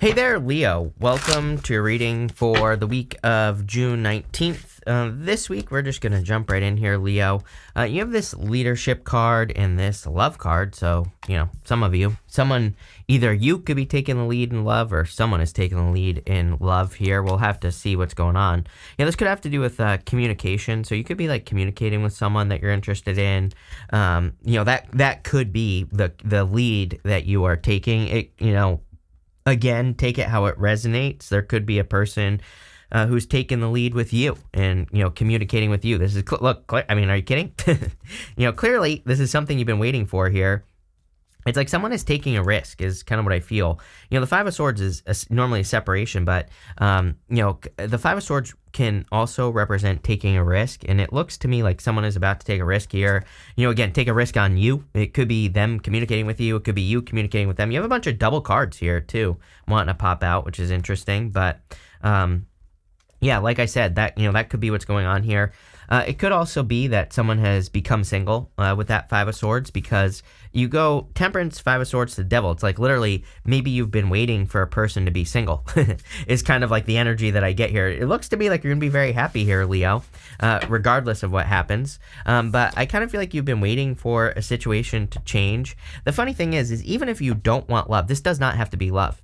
Hey there, Leo. Welcome to your reading for the week of June 19th. This week, we're just going to jump right in here, Leo. You have this leadership card and this love card. So, either you could be taking the lead in love or someone is taking the lead in love here. We'll have to see what's going on. Yeah, this could have to do with communication. So you could be like communicating with someone that you're interested in. That could be the lead that you are taking. Again, take it how it resonates. There could be a person who's taking the lead with you and, communicating with you. This is, are you kidding? Clearly, this is something you've been waiting for here. It's like someone is taking a risk is kind of what I feel. The Five of Swords is normally a separation, but, the Five of Swords can also represent taking a risk. And it looks to me like someone is about to take a risk here. Again, take a risk on you. It could be them communicating with you. It could be you communicating with them. You have a bunch of double cards here too, wanting to pop out, which is interesting. But, like I said, that could be what's going on here. It could also be that someone has become single with that Five of Swords, because you go Temperance, Five of Swords to the Devil. It's like literally maybe you've been waiting for a person to be single is kind of like the energy that I get here. It looks to me like you're going to be very happy here, Leo, regardless of what happens. But I kind of feel like you've been waiting for a situation to change. The funny thing is even if you don't want love, this does not have to be love.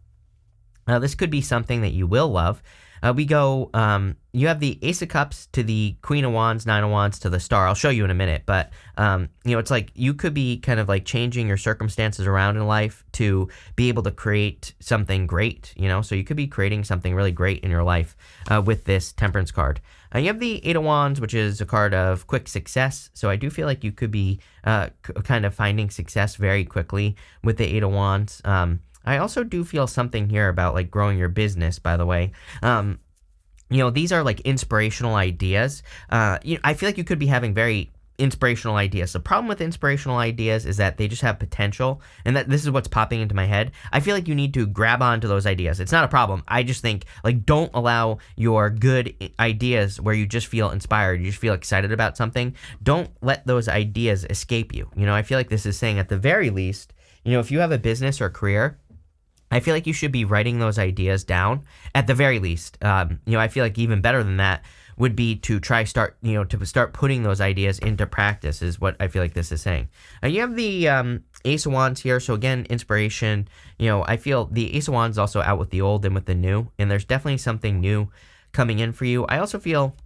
This could be something that you will love. You have the Ace of Cups to the Queen of Wands, Nine of Wands to the Star. I'll show you in a minute, but, it's like you could be kind of like changing your circumstances around in life to be able to create something great, so you could be creating something really great in your life with this Temperance card. You have the Eight of Wands, which is a card of quick success, so I do feel like you could be kind of finding success very quickly with the Eight of Wands. I also do feel something here about like growing your business, by the way. These are like inspirational ideas. I feel like you could be having very inspirational ideas. The problem with inspirational ideas is that they just have potential, and that this is what's popping into my head. I feel like you need to grab onto those ideas. It's not a problem. I just think like don't allow your good ideas where you just feel inspired, you just feel excited about something. Don't let those ideas escape you. I feel like this is saying at the very least, if you have a business or career, I feel like you should be writing those ideas down at the very least. I feel like even better than that would be to start putting those ideas into practice is what I feel like this is saying. You have the Ace of Wands here. So again, inspiration. I feel the Ace of Wands is also out with the old and with the new, and there's definitely something new coming in for you. I also feel,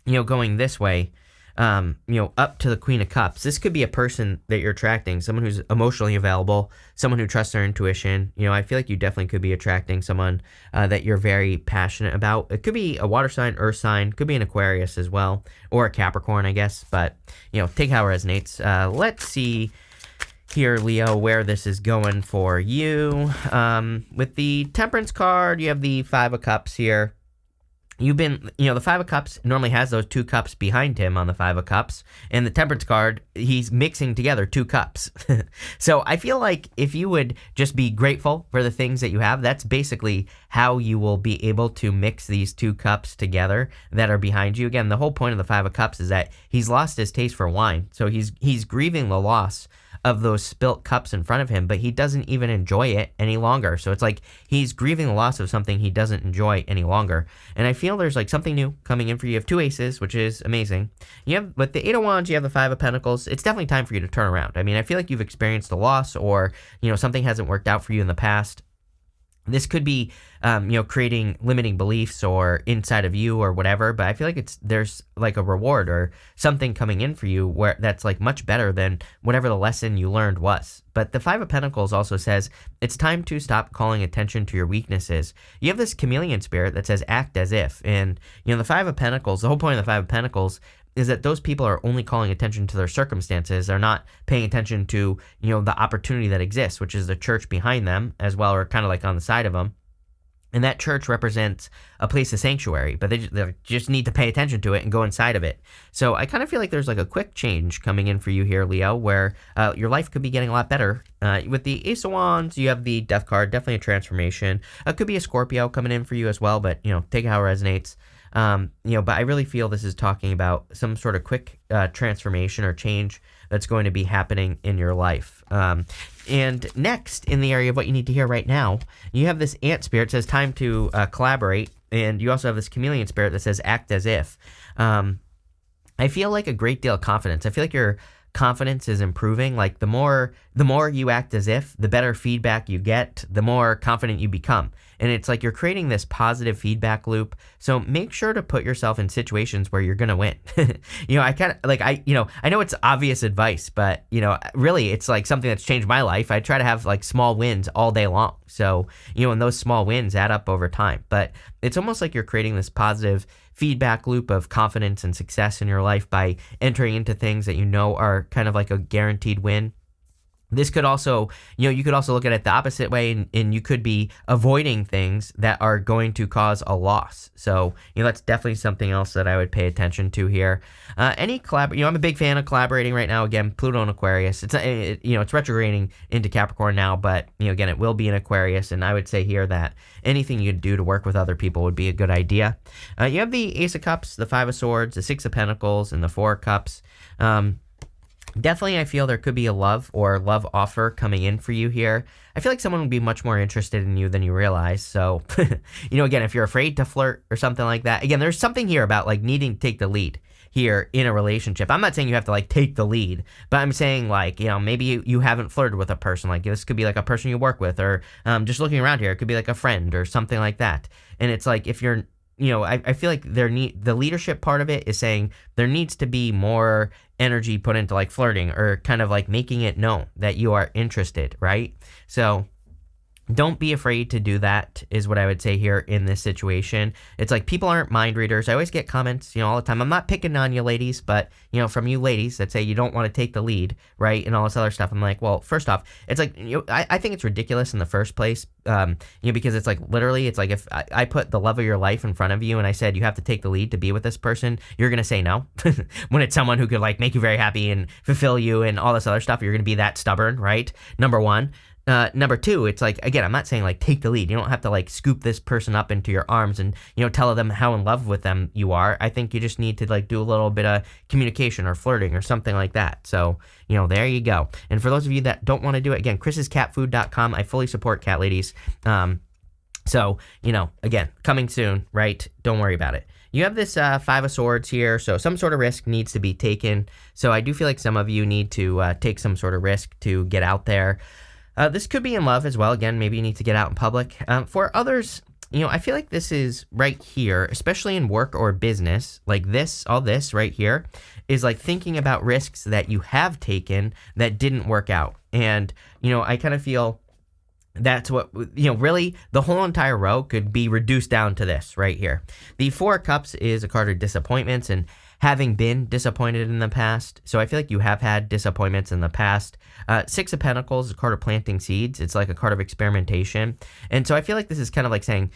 going this way, up to the Queen of Cups. This could be a person that you're attracting, someone who's emotionally available, someone who trusts their intuition. I feel like you definitely could be attracting someone that you're very passionate about. It could be a water sign, earth sign, could be an Aquarius as well, or a Capricorn, I guess. But, take how it resonates. Let's see here, Leo, where this is going for you. With the Temperance card, you have the Five of Cups here. You've been, the Five of Cups normally has those two cups behind him on the Five of Cups. And the Temperance card, he's mixing together two cups. So I feel like if you would just be grateful for the things that you have, that's basically how you will be able to mix these two cups together that are behind you. Again, the whole point of the Five of Cups is that he's lost his taste for wine. So he's grieving the loss of those spilt cups in front of him, but he doesn't even enjoy it any longer. So it's like he's grieving the loss of something he doesn't enjoy any longer. And I feel there's like something new coming in for you. You have two aces, which is amazing. With the Eight of Wands, you have the Five of Pentacles. It's definitely time for you to turn around. I mean, I feel like you've experienced a loss, or, something hasn't worked out for you in the past. This could be, creating limiting beliefs or inside of you or whatever, but I feel like there's like a reward or something coming in for you where that's like much better than whatever the lesson you learned was. But the Five of Pentacles also says it's time to stop calling attention to your weaknesses. You have this chameleon spirit that says act as if, and the Five of Pentacles, the whole point of the Five of Pentacles is that those people are only calling attention to their circumstances. They're not paying attention to, the opportunity that exists, which is the church behind them as well, or kind of like on the side of them. And that church represents a place of sanctuary, but they just need to pay attention to it and go inside of it. So I kind of feel like there's like a quick change coming in for you here, Leo, where your life could be getting a lot better. With the Ace of Wands, you have the Death card, definitely a transformation. It could be a Scorpio coming in for you as well, but, take it how it resonates. But I really feel this is talking about some sort of quick transformation or change that's going to be happening in your life. And next, in the area of what you need to hear right now, you have this ant spirit that says time to collaborate, and you also have this chameleon spirit that says act as if. I feel like a great deal of confidence. I feel like your confidence is improving. Like the more you act as if, the better feedback you get, the more confident you become. And it's like you're creating this positive feedback loop. So make sure to put yourself in situations where you're going to win. I know it's obvious advice, but really it's like something that's changed my life. I try to have like small wins all day long. So, and those small wins add up over time, but it's almost like you're creating this positive feedback loop of confidence and success in your life by entering into things that are kind of like a guaranteed win. This could also, you could also look at it the opposite way, and you could be avoiding things that are going to cause a loss. So, that's definitely something else that I would pay attention to here. I'm a big fan of collaborating right now. Again, Pluto in Aquarius. It's retrograding into Capricorn now, but again, it will be in Aquarius, and I would say here that anything you'd do to work with other people would be a good idea. You have the Ace of Cups, the Five of Swords, the Six of Pentacles, and the Four of Cups. Definitely, I feel there could be a love or love offer coming in for you here. I feel like someone would be much more interested in you than you realize. So, again, if you're afraid to flirt or something like that, again, there's something here about like needing to take the lead here in a relationship. I'm not saying you have to like take the lead, but I'm saying like, maybe you haven't flirted with a person. Like this could be like a person you work with, or just looking around here, it could be like a friend or something like that. And it's like if you're I feel like the leadership part of it is saying there needs to be more energy put into like flirting or kind of like making it known that you are interested, right? So don't be afraid to do that is what I would say here in this situation. It's like people aren't mind readers. I always get comments, all the time. I'm not picking on you ladies, but, from you ladies that say you don't want to take the lead, right? And all this other stuff. I'm like, well, first off, it's like, I think it's ridiculous in the first place, because it's like literally, it's like if I put the love of your life in front of you and I said you have to take the lead to be with this person, you're going to say no. When it's someone who could like make you very happy and fulfill you and all this other stuff, you're going to be that stubborn, right? Number one. Number two, it's like, again, I'm not saying like take the lead. You don't have to like scoop this person up into your arms and, tell them how in love with them you are. I think you just need to like do a little bit of communication or flirting or something like that. So, there you go. And for those of you that don't want to do it, again, chrisscatfood.com. I fully support cat ladies. So, again, coming soon, right? Don't worry about it. You have this Five of Swords here, so some sort of risk needs to be taken. So I do feel like some of you need to take some sort of risk to get out there. This could be in love as well. Again, maybe you need to get out in public. For others, I feel like this is right here, especially in work or business, like this, all this right here is like thinking about risks that you have taken that didn't work out. And, I kind of feel that's what, really the whole entire row could be reduced down to this right here. The Four of Cups is a card of disappointments and having been disappointed in the past. So I feel like you have had disappointments in the past. Six of Pentacles is a card of planting seeds. It's like a card of experimentation. And so I feel like this is kind of like saying,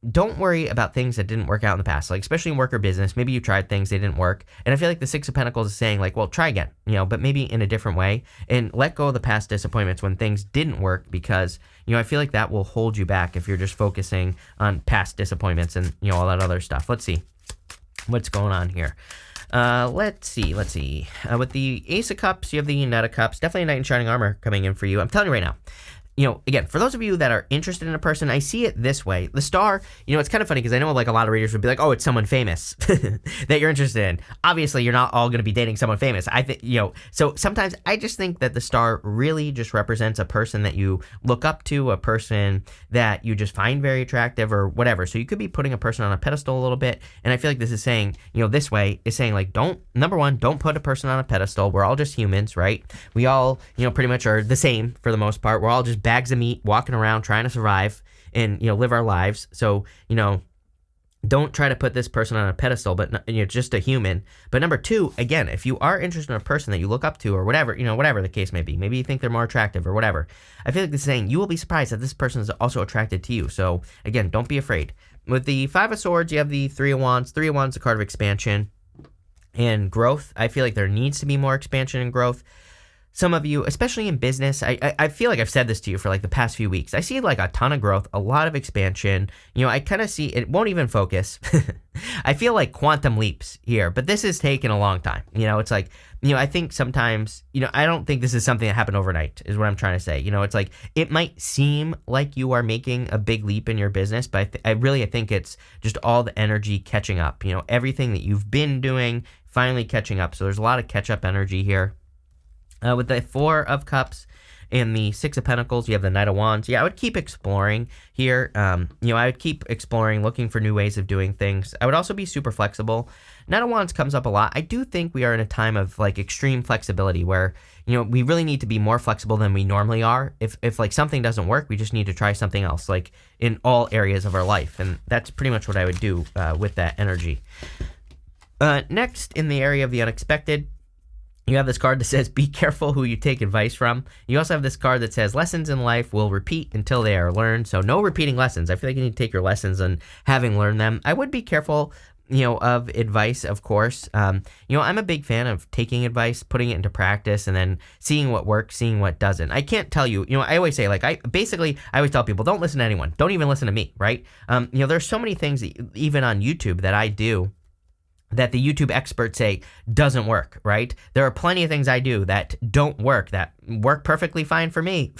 don't worry about things that didn't work out in the past, like especially in work or business. Maybe you tried things, they didn't work. And I feel like the Six of Pentacles is saying like, well, try again, but maybe in a different way and let go of the past disappointments when things didn't work, because, I feel like that will hold you back if you're just focusing on past disappointments and, all that other stuff. Let's see what's going on here. Let's see. With the Ace of Cups, you have the Knight of Cups. Definitely a Knight in Shining Armor coming in for you. I'm telling you right now. Again, for those of you that are interested in a person, I see it this way. The star, it's kind of funny because I know like a lot of readers would be like, oh, it's someone famous that you're interested in. Obviously, you're not all going to be dating someone famous. I think, so sometimes I just think that the star really just represents a person that you look up to, a person that you just find very attractive or whatever. So you could be putting a person on a pedestal a little bit. And I feel like this is saying, this way is saying like, number one, don't put a person on a pedestal. We're all just humans, right? We all, pretty much are the same for the most part. We're all just bags of meat walking around trying to survive and live our lives. So don't try to put this person on a pedestal, but just a human. But number two, again, if you are interested in a person that you look up to or whatever, whatever the case may be, maybe you think they're more attractive or whatever, I feel like this is saying you will be surprised that this person is also attracted to you. So again, don't be afraid. With the Five of Swords, you have the Three of Wands. Three of Wands is a card of expansion and growth. I feel like there needs to be more expansion and growth. some of you, especially in business, I feel like I've said this to you for like the past few weeks. I see like a ton of growth, a lot of expansion. I kind of see it won't even focus. I feel like quantum leaps here, but this has taken a long time. It's like, I think sometimes, I don't think this is something that happened overnight is what I'm trying to say. It's like, it might seem like you are making a big leap in your business, but I think it's just all the energy catching up, everything that you've been doing, finally catching up. So there's a lot of catch up energy here. With the Four of Cups and the Six of Pentacles, you have the Knight of Wands. Yeah, I would keep exploring here. I would keep exploring, looking for new ways of doing things. I would also be super flexible. Knight of Wands comes up a lot. I do think we are in a time of like extreme flexibility where, we really need to be more flexible than we normally are. If like something doesn't work, we just need to try something else, like in all areas of our life. And that's pretty much what I would do with that energy. Next, in the area of the unexpected, you have this card that says, be careful who you take advice from. You also have this card that says, lessons in life will repeat until they are learned. So no repeating lessons. I feel like you need to take your lessons and having learned them. I would be careful, of advice, of course. I'm a big fan of taking advice, putting it into practice, and then seeing what works, seeing what doesn't. I can't tell you, I always say, like, I always tell people, don't listen to anyone. Don't even listen to me, right? There's so many things, even on YouTube, that I do that the YouTube experts say doesn't work, right? There are plenty of things I do that don't work, that work perfectly fine for me.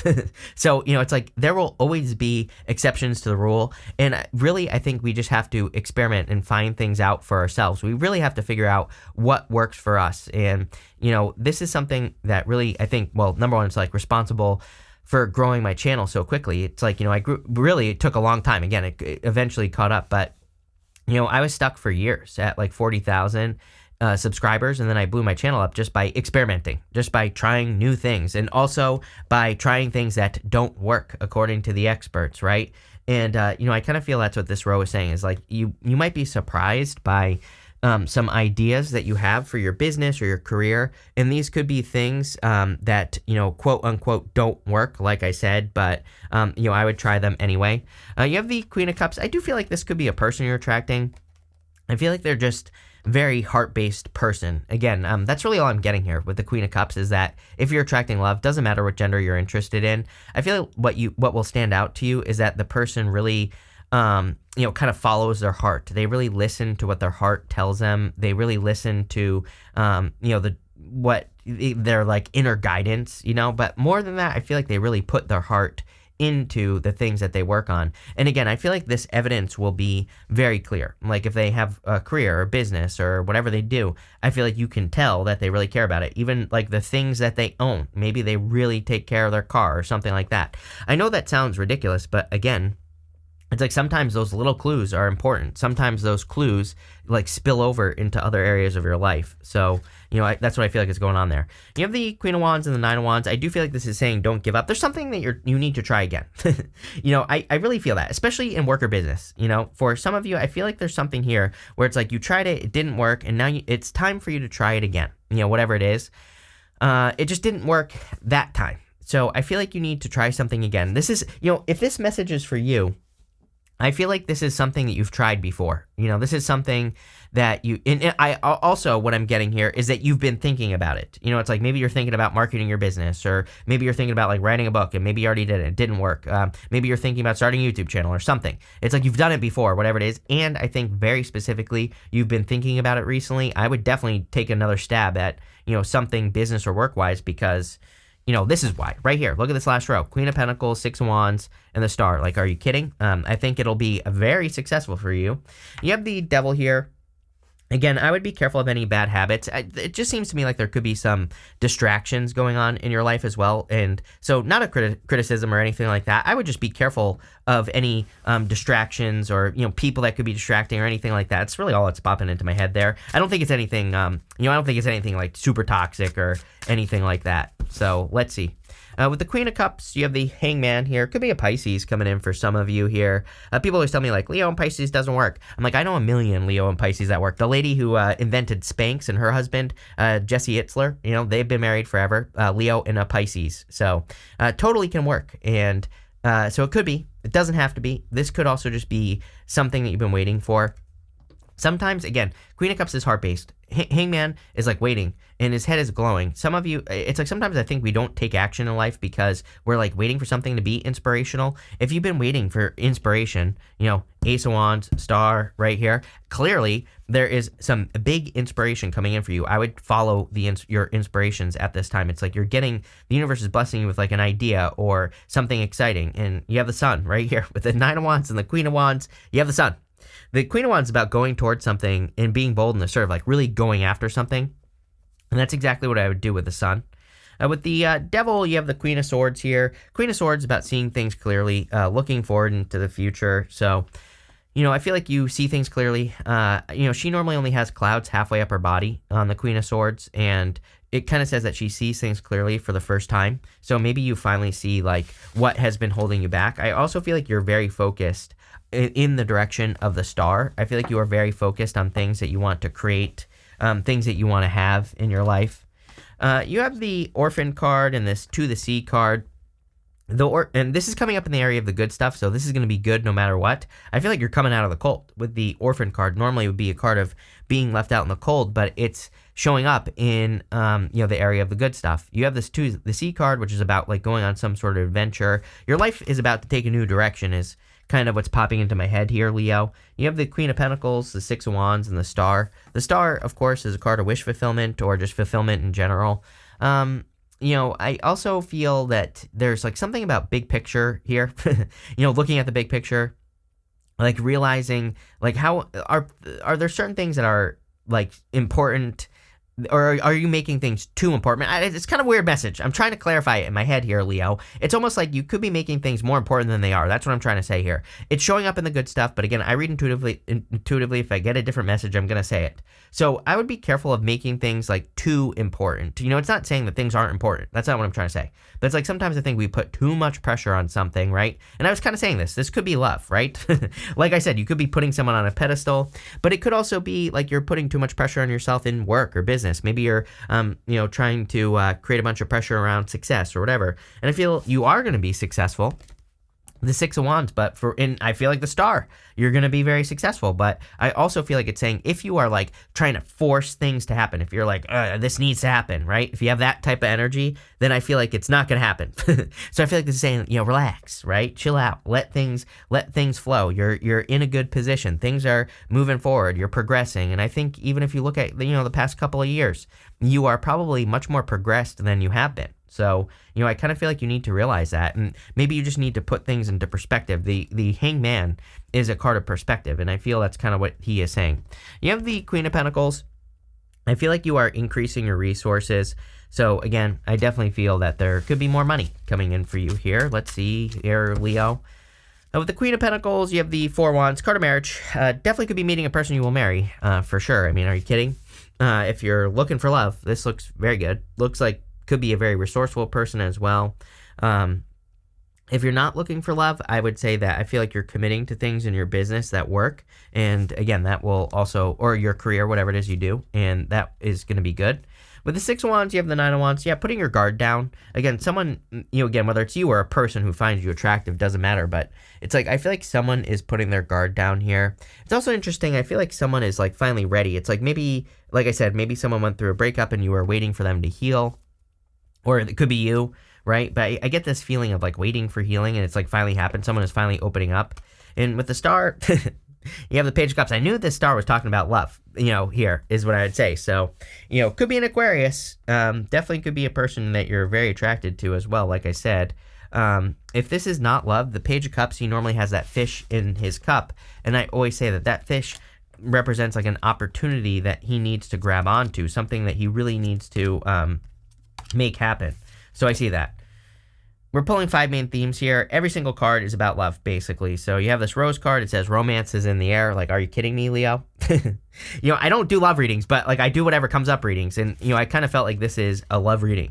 So, it's like there will always be exceptions to the rule. And really, I think we just have to experiment and find things out for ourselves. We really have to figure out what works for us. And, this is something that really, I think, well, number one, it's like responsible for growing my channel so quickly. It's like, I grew, really, it took a long time. Again, it eventually caught up, but I was stuck for years at like 40,000 subscribers, and then I blew my channel up just by experimenting, just by trying new things, and also by trying things that don't work according to the experts, right? And, I kind of feel that's what this row is saying is like you might be surprised by some ideas that you have for your business or your career. And these could be things that, quote unquote, don't work, like I said, but, I would try them anyway. You have the Queen of Cups. I do feel like this could be a person you're attracting. I feel like they're just very heart-based person. Again, that's really all I'm getting here with the Queen of Cups is that if you're attracting love, doesn't matter what gender you're interested in. I feel like what will stand out to you is that the person really kind of follows their heart. They really listen to what their heart tells them. They really listen to, their like inner guidance, but more than that, I feel like they really put their heart into the things that they work on. And again, I feel like this evidence will be very clear. Like if they have a career or business or whatever they do, I feel like you can tell that they really care about it. Even like the things that they own, maybe they really take care of their car or something like that. I know that sounds ridiculous, but again, it's like sometimes those little clues are important. Sometimes those clues like spill over into other areas of your life. So, that's what I feel like is going on there. You have the Queen of Wands and the Nine of Wands. I do feel like this is saying don't give up. There's something that you need to try again. I really feel that, especially in work or business. For some of you, I feel like there's something here where it's like you tried it, it didn't work, and now it's time for you to try it again. Whatever it is. It just didn't work that time. So I feel like you need to try something again. This is, if this message is for you, I feel like this is something that you've tried before. This is something that I also, what I'm getting here is that you've been thinking about it. It's like maybe you're thinking about marketing your business, or maybe you're thinking about like writing a book and maybe you already did it. It didn't work. Maybe you're thinking about starting a YouTube channel or something. It's like you've done it before, whatever it is. And I think very specifically, you've been thinking about it recently. I would definitely take another stab at, something business or work wise, because this is why. Right here. Look at this last row. Queen of Pentacles, Six of Wands, and the Star. Like, are you kidding? I think it'll be very successful for you. You have the Devil here. Again, I would be careful of any bad habits. It just seems to me like there could be some distractions going on in your life as well. And so not a criticism or anything like that. I would just be careful of any distractions or, people that could be distracting or anything like that. It's really all that's popping into my head there. I don't think it's anything, I don't think it's anything like super toxic or anything like that. So let's see. With the Queen of Cups, you have the Hangman here. Could be a Pisces coming in for some of you here. People always tell me, like, Leo and Pisces doesn't work. I'm like, I know a million Leo and Pisces that work. The lady who invented Spanx and her husband, Jesse Itzler, they've been married forever. Leo and a Pisces. So totally can work. And so it could be. It doesn't have to be. This could also just be something that you've been waiting for. Sometimes, again, Queen of Cups is heart-based. Hangman is like waiting, and his head is glowing. Some of you, it's like sometimes I think we don't take action in life because we're like waiting for something to be inspirational. If you've been waiting for inspiration, Ace of Wands, Star right here, clearly there is some big inspiration coming in for you. I would follow your inspirations at this time. It's like the universe is blessing you with like an idea or something exciting, and you have the Sun right here with the Nine of Wands and the Queen of Wands. You have the Sun. The Queen of Wands is about going towards something and being bold and assertive, like really going after something. And that's exactly what I would do with the Sun. With the Devil, you have the Queen of Swords here. Queen of Swords is about seeing things clearly, looking forward into the future. So, I feel like you see things clearly. She normally only has clouds halfway up her body on the Queen of Swords, and it kind of says that she sees things clearly for the first time. So maybe you finally see like what has been holding you back. I also feel like you're very focused in the direction of the Star. I feel like you are very focused on things that you want to create, things that you want to have in your life. You have the Orphan card and this To the Sea card. And this is coming up in the area of the good stuff, so this is going to be good no matter what. I feel like you're coming out of the cold with the Orphan card. Normally it would be a card of being left out in the cold, but it's showing up in the area of the good stuff. You have this To the Sea card, which is about like going on some sort of adventure. Your life is about to take a new direction, is kind of what's popping into my head here, Leo. You have the Queen of Pentacles, the Six of Wands, and the Star. The Star, of course, is a card of wish fulfillment or just fulfillment in general. I also feel that there's like something about big picture here, looking at the big picture, like realizing like how are there certain things that are like important, or are you making things too important? It's kind of a weird message. I'm trying to clarify it in my head here, Leo. It's almost like you could be making things more important than they are. That's what I'm trying to say here. It's showing up in the good stuff, but again, I read intuitively. If I get a different message, I'm going to say it. So I would be careful of making things like too important. It's not saying that things aren't important. That's not what I'm trying to say. But it's like sometimes I think we put too much pressure on something, right? And I was kind of saying this could be love, right? Like I said, you could be putting someone on a pedestal, but it could also be like you're putting too much pressure on yourself in work or business. Maybe you're, trying to create a bunch of pressure around success or whatever. And I feel you are going to be successful. The Six of Wands, but I feel like the Star, you're going to be very successful. But I also feel like it's saying if you are like trying to force things to happen, if you're like, this needs to happen, right? If you have that type of energy, then I feel like it's not going to happen. So I feel like this is saying, relax, right? Chill out, let things flow. You're in a good position. Things are moving forward. You're progressing. And I think even if you look at, the past couple of years, you are probably much more progressed than you have been. So, I kind of feel like you need to realize that, and maybe you just need to put things into perspective. The Hangman is a card of perspective, and I feel that's kind of what he is saying. You have the Queen of Pentacles. I feel like you are increasing your resources. So, again, I definitely feel that there could be more money coming in for you here. Let's see here, Leo. With the Queen of Pentacles, you have the Four Wands, card of marriage. Definitely could be meeting a person you will marry, for sure. I mean, are you kidding? If you're looking for love, this looks very good. Looks like could be a very resourceful person as well. If you're not looking for love, I would say that I feel like you're committing to things in your business that work. And again, that will also, or your career, whatever it is you do, and that is going to be good. With the Six of Wands, you have the Nine of Wands. Yeah, putting your guard down. Again, someone, again, whether it's you or a person who finds you attractive, doesn't matter. But it's like, I feel like someone is putting their guard down here. It's also interesting. I feel like someone is like finally ready. It's like maybe, like I said, maybe someone went through a breakup and you were waiting for them to heal. Or it could be you, right? But I get this feeling of like waiting for healing, and it's like finally happened. Someone is finally opening up. And with the Star, you have the Page of Cups. I knew this Star was talking about love, here is what I would say. So, could be an Aquarius. Definitely could be a person that you're very attracted to as well, like I said. If this is not love, the Page of Cups, he normally has that fish in his cup. And I always say that fish represents like an opportunity that he needs to grab onto, something that he really needs to make happen. So I see that. We're pulling 5 main themes here. Every single card is about love, basically. So you have this Rose card. It says romance is in the air. Like, are you kidding me, Leo? I don't do love readings, but like I do whatever comes up readings. And, I kind of felt like this is a love reading.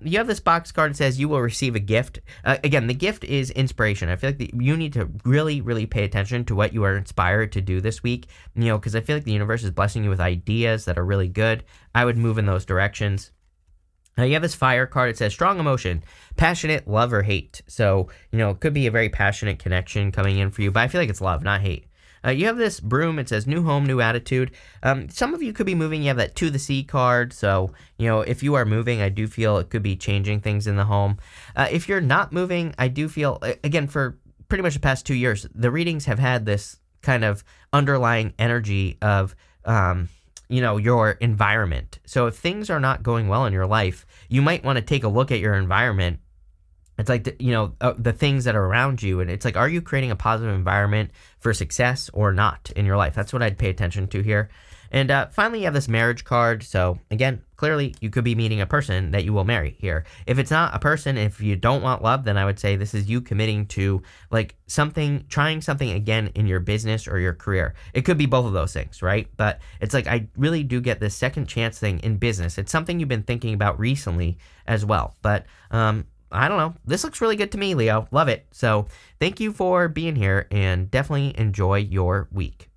You have this box card that says you will receive a gift. Again, the gift is inspiration. I feel like you need to really, really pay attention to what you are inspired to do this week, because I feel like the universe is blessing you with ideas that are really good. I would move in those directions. You have this Fire card. It says strong emotion, passionate, love or hate. So, it could be a very passionate connection coming in for you, but I feel like it's love, not hate. You have this broom. It says new home, new attitude. Some of you could be moving. You have that to the sea card. So, if you are moving, I do feel it could be changing things in the home. If you're not moving, I do feel, again, for pretty much the past 2 years, the readings have had this kind of underlying energy of, your environment. So if things are not going well in your life, you might want to take a look at your environment. It's like, the things that are around you. And it's like, are you creating a positive environment for success or not in your life? That's what I'd pay attention to here. And finally, you have this marriage card. So again, clearly you could be meeting a person that you will marry here. If it's not a person, if you don't want love, then I would say this is you committing to like trying something again in your business or your career. It could be both of those things, right? But it's like, I really do get this second chance thing in business. It's something you've been thinking about recently as well. But, I don't know. This looks really good to me, Leo. Love it. So thank you for being here and definitely enjoy your week.